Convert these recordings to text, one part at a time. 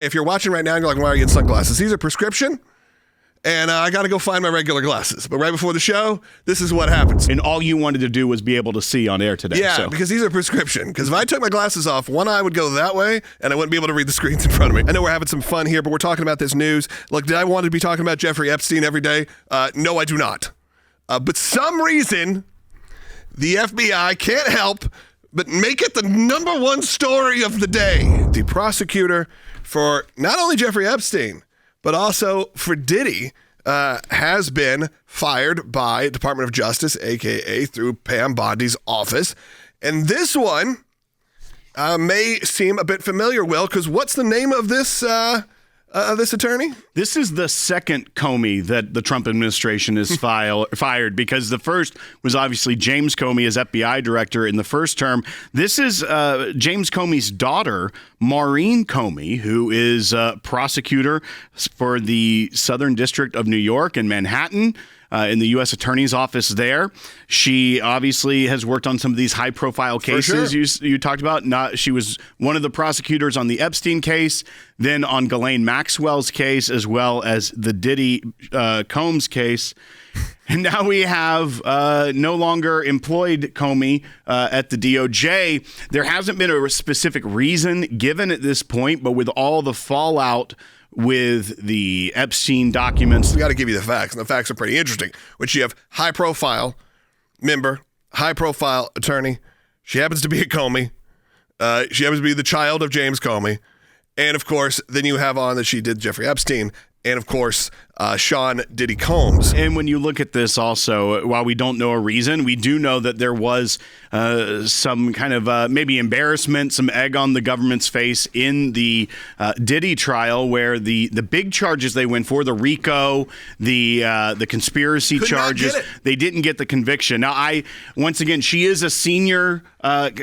If you're watching right now and you're like, why are you in sunglasses? These are prescription, and I got to go find my regular glasses. But right before the show, this is what happens. And all you wanted to do was be able to see on air today. Yeah, because these are prescription. Because if I took my glasses off, one eye would go that way, and I wouldn't be able to read the screens in front of me. I know we're having some fun here, but we're talking about this news. Look, did I want to be talking about Jeffrey Epstein every day? No, I do not. But some reason, the FBI can't help but make it the number one story of the day. The prosecutor for not only Jeffrey Epstein, but also for Diddy, has been fired by Department of Justice, a.k.a. through Pam Bondi's office. And this one may seem a bit familiar, Will, because what's the name of this attorney? This is the second Comey that the Trump administration has fired, because the first was obviously James Comey as FBI director in the first term. This is James Comey's daughter, Maurene Comey, who is a prosecutor for the Southern District of New York in Manhattan. In the U.S. Attorney's Office there. She obviously has worked on some of these high-profile cases you talked about. She was one of the prosecutors on the Epstein case, then on Ghislaine Maxwell's case, as well as the Diddy Combs case. And now we have no longer employed Comey at the DOJ. There hasn't been a specific reason given at this point, but with all the fallout with the Epstein documents. We got to give you the facts, and the facts are pretty interesting. Which you have high-profile member, high-profile attorney. She happens to be a Comey. She happens to be the child of James Comey. And, of course, then you have on that she did Jeffrey Epstein. And, of course, Sean Diddy Combs. And when you look at this also, while we don't know a reason, we do know that there was some kind of maybe embarrassment, some egg on the government's face in the Diddy trial, where the big charges they went for, the RICO, the conspiracy charges, they didn't get the conviction. Now, once again, she is a senior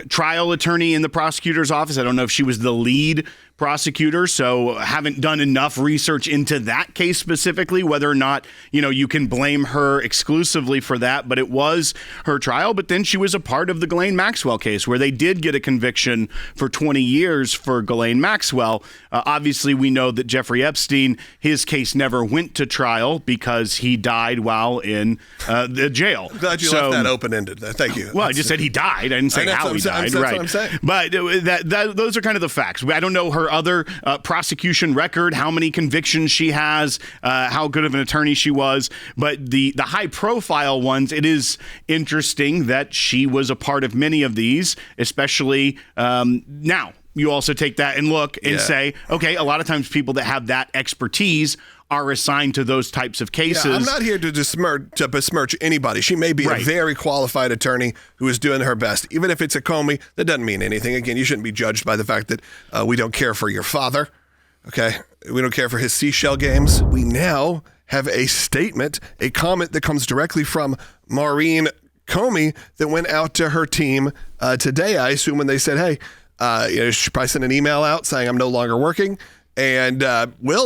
trial attorney in the prosecutor's office. I don't know if she was the lead prosecutor, so haven't done enough research into that case specifically, whether or not, you can blame her exclusively for that, but it was her trial. But then she was a part of the Ghislaine Maxwell case, where they did get a conviction for 20 years for Ghislaine Maxwell. Obviously, we know that Jeffrey Epstein, his case never went to trial because he died while in the jail. I'm glad you left that open-ended. Thank you. Well, I just said he died. I didn't say how he died. That's what I'm saying. But those are kind of the facts. I don't know her other prosecution record, how many convictions she has, how good of an attorney she was. But the high-profile ones, it is interesting that she was a part of many of these, especially now. You also take that and look and say, okay, a lot of times people that have that expertise are assigned to those types of cases. Yeah, I'm not here to besmirch anybody. She may be a very qualified attorney who is doing her best. Even if it's a Comey, that doesn't mean anything. Again, you shouldn't be judged by the fact that we don't care for your father. Okay? We don't care for his seashell games. We now have a statement, a comment that comes directly from Maurene Comey that went out to her team today, I assume, when they said, hey, she probably sent an email out saying I'm no longer working. And,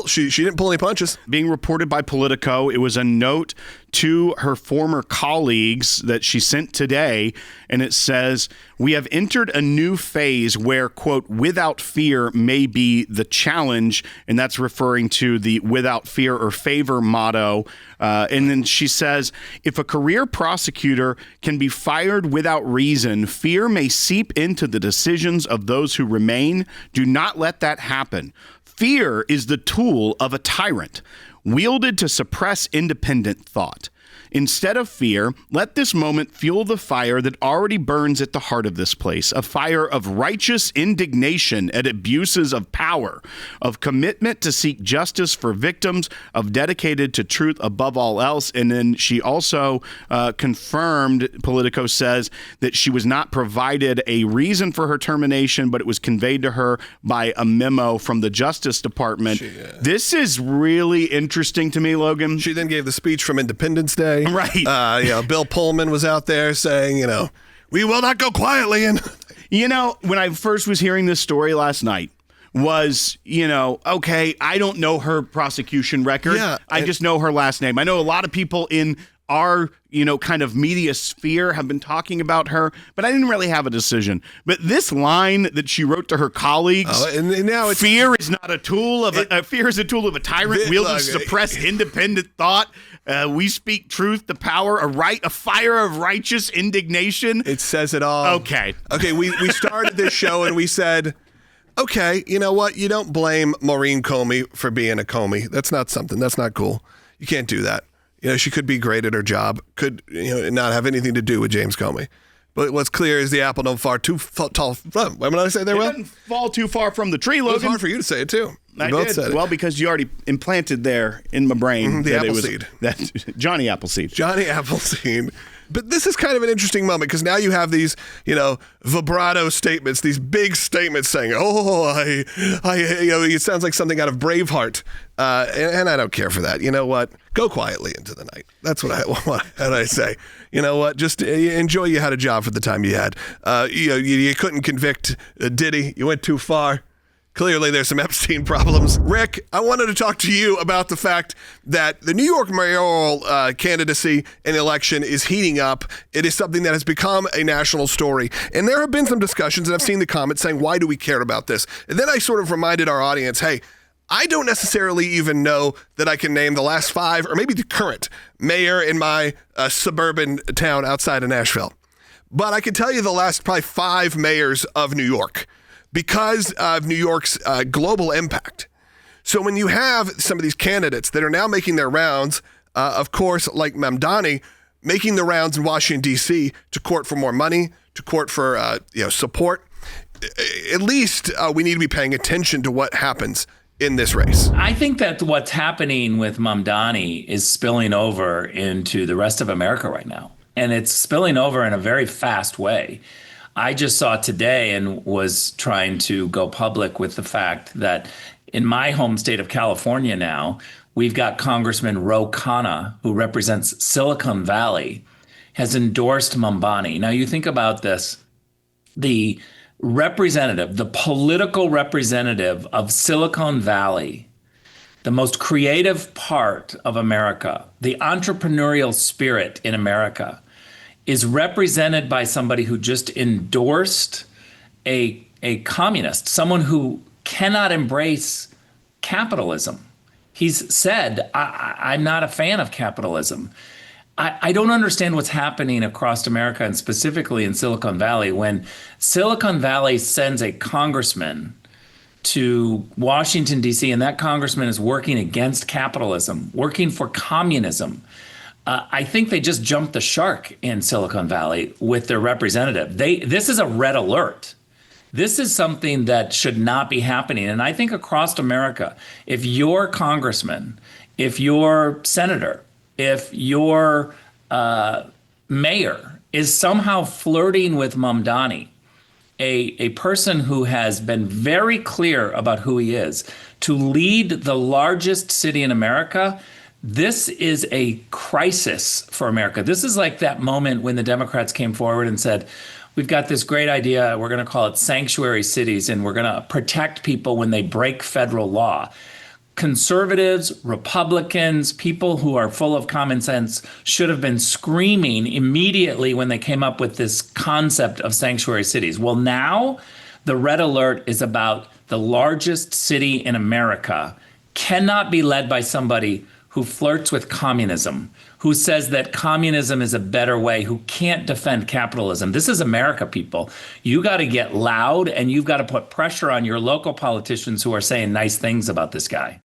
she didn't pull any punches. Being reported by Politico, it was a note to her former colleagues that she sent today, and it says, we have entered a new phase where, quote, without fear may be the challenge, and that's referring to the without fear or favor motto. And then she says, if a career prosecutor can be fired without reason, fear may seep into the decisions of those who remain. Do not let that happen. Fear is the tool of a tyrant, wielded to suppress independent thought. Instead of fear, let this moment fuel the fire that already burns at the heart of this place, a fire of righteous indignation at abuses of power, of commitment to seek justice for victims, of dedicated to truth above all else. And then she also confirmed, Politico says, that she was not provided a reason for her termination, but it was conveyed to her by a memo from the Justice Department. This is really interesting to me, Logan. She then gave the speech from Independence Day. Right. Bill Pullman was out there saying, we will not go quietly. And when I first was hearing this story last night was, okay, I don't know her prosecution record. Yeah, I just know her last name. I know a lot of people in our, kind of media sphere have been talking about her, but I didn't really have a decision. But this line that she wrote to her colleagues, and now it's, fear is not a tool of fear is a tool of a tyrant wielding to suppress independent thought. We speak truth to power, a fire of righteous indignation. It says it all. Okay. We started this show and we said, okay, you know what? You don't blame Maurene Comey for being a Comey. That's not cool. You can't do that. She could be great at her job, could not have anything to do with James Comey. But what's clear is the apple don't fall too tall. What did I say there, Will? It doesn't fall too far from the tree, Logan. It was hard for you to say it, too. I did. Said it. Well, because you already implanted there in my brain the Appleseed. Johnny Appleseed. Johnny Appleseed. But this is kind of an interesting moment because now you have these, vibrato statements, these big statements saying, it sounds like something out of Braveheart. And I don't care for that. You know what? Go quietly into the night. That's what I say. You know what? Just enjoy you had a job for the time you had. You couldn't convict Diddy. You went too far. Clearly, there's some Epstein problems. Rick, I wanted to talk to you about the fact that the New York mayoral candidacy and election is heating up. It is something that has become a national story. And there have been some discussions, and I've seen the comments saying, why do we care about this? And then I sort of reminded our audience, hey, I don't necessarily even know that I can name the last 5 or maybe the current mayor in my suburban town outside of Nashville. But I can tell you the last probably 5 mayors of New York, because of New York's global impact. So when you have some of these candidates that are now making their rounds, of course, like Mamdani, making the rounds in Washington, D.C. to court for more money, to court for support, at least we need to be paying attention to what happens in this race. I think that what's happening with Mamdani is spilling over into the rest of America right now. And it's spilling over in a very fast way. I just saw today and was trying to go public with the fact that in my home state of California now, we've got Congressman Ro Khanna, who represents Silicon Valley, has endorsed Mamdani. Now you think about this, the political representative of Silicon Valley, the most creative part of America, the entrepreneurial spirit in America, is represented by somebody who just endorsed a communist, someone who cannot embrace capitalism. He's said, I'm not a fan of capitalism. I don't understand what's happening across America and specifically in Silicon Valley when Silicon Valley sends a congressman to Washington, D.C., and that congressman is working against capitalism, working for communism. I think they just jumped the shark in Silicon Valley with their representative. This is a red alert. This is something that should not be happening. And I think across America, if your congressman, if your senator, if your mayor is somehow flirting with Mamdani, a person who has been very clear about who he is, to lead the largest city in America, this is a crisis for America. This is like that moment when the Democrats came forward and said, we've got this great idea, we're going to call it sanctuary cities, and we're going to protect people when they break federal law. Conservatives, Republicans, people who are full of common sense should have been screaming immediately when they came up with this concept of sanctuary cities. Well, now the red alert is about the largest city in America cannot be led by somebody who flirts with communism, who says that communism is a better way, who can't defend capitalism. This is America, people. You got to get loud and you've got to put pressure on your local politicians who are saying nice things about this guy.